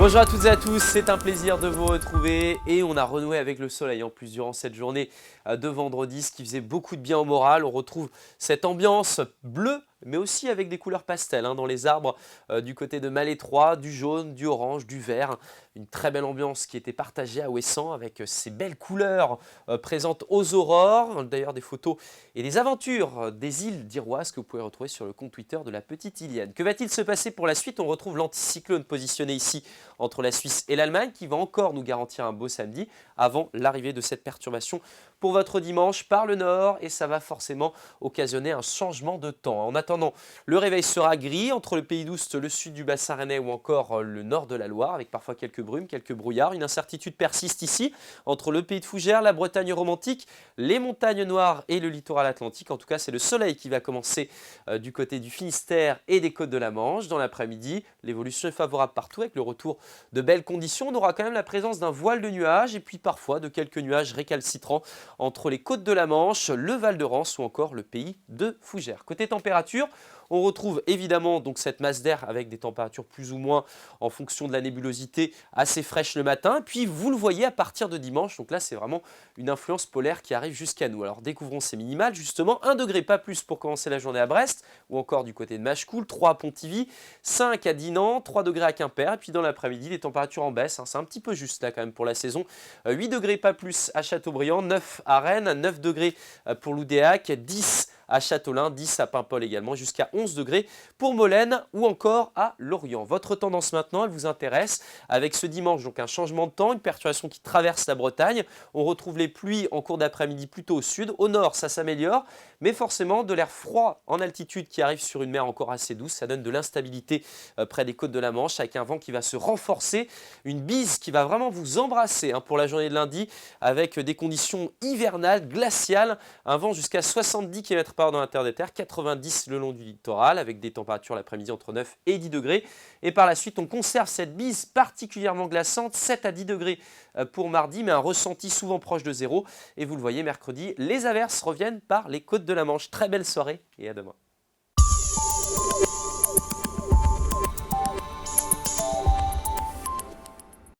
Bonjour à toutes et à tous, c'est un plaisir de vous retrouver et on a renoué avec le soleil en plus durant cette journée de vendredi, ce qui faisait beaucoup de bien au moral. On retrouve cette ambiance bleue mais aussi avec des couleurs pastel dans les arbres du côté de Malétroit, du jaune, du orange, du vert. Une très belle ambiance qui était partagée à Ouessant avec ces belles couleurs présentes aux aurores. D'ailleurs des photos et des aventures des îles d'Iroise que vous pouvez retrouver sur le compte Twitter de la petite Iliane. Que va-t-il se passer pour la suite? On retrouve l'anticyclone positionné ici entre la Suisse et l'Allemagne qui va encore nous garantir un beau samedi avant l'arrivée de cette perturbation pour votre dimanche par le nord et ça va forcément occasionner un changement de temps. En attendant, le réveil sera gris entre le Pays d'Oust, le sud du bassin rennais ou encore le nord de la Loire avec parfois quelques brumes, quelques brouillards. Une incertitude persiste ici entre le pays de Fougères, la Bretagne romantique, les montagnes noires et le littoral atlantique. En tout cas, c'est le soleil qui va commencer du côté du Finistère et des côtes de la Manche. Dans l'après-midi, l'évolution est favorable partout avec le retour de belles conditions. On aura quand même la présence d'un voile de nuages et puis parfois de quelques nuages récalcitrants entre les côtes de la Manche, le Val de Rance ou encore le pays de Fougères. Côté température, on retrouve évidemment donc cette masse d'air avec des températures plus ou moins en fonction de la nébulosité assez fraîches le matin. Puis vous le voyez à partir de dimanche, donc là c'est vraiment une influence polaire qui arrive jusqu'à nous. Alors découvrons ces minimales justement, 1 degré pas plus pour commencer la journée à Brest ou encore du côté de Machecoul, 3 à Pontivy, 5 à Dinan, 3 degrés à Quimper et puis dans l'après-midi les températures en baisse, c'est un petit peu juste là quand même pour la saison, 8 degrés pas plus à Châteaubriand, 9 à Rennes, 9 degrés pour Loudéac, 10 à Châteaulin, 10 à Paimpol également, jusqu'à 11 degrés pour Molène ou encore à Lorient. Votre tendance maintenant, elle vous intéresse avec ce dimanche, donc un changement de temps, une perturbation qui traverse la Bretagne. On retrouve les pluies en cours d'après-midi plutôt au sud. Au nord, ça s'améliore, mais forcément de l'air froid en altitude qui arrive sur une mer encore assez douce. Ça donne de l'instabilité près des côtes de la Manche avec un vent qui va se renforcer. Une bise qui va vraiment vous embrasser pour la journée de lundi avec des conditions hivernales, glaciales, un vent jusqu'à 70 km/h dans la terre des terres, 90 le long du littoral avec des températures l'après-midi entre 9 et 10 degrés. Et par la suite, on conserve cette bise particulièrement glaçante, 7 à 10 degrés pour mardi, mais un ressenti souvent proche de zéro. Et vous le voyez, mercredi, les averses reviennent par les côtes de la Manche. Très belle soirée et à demain.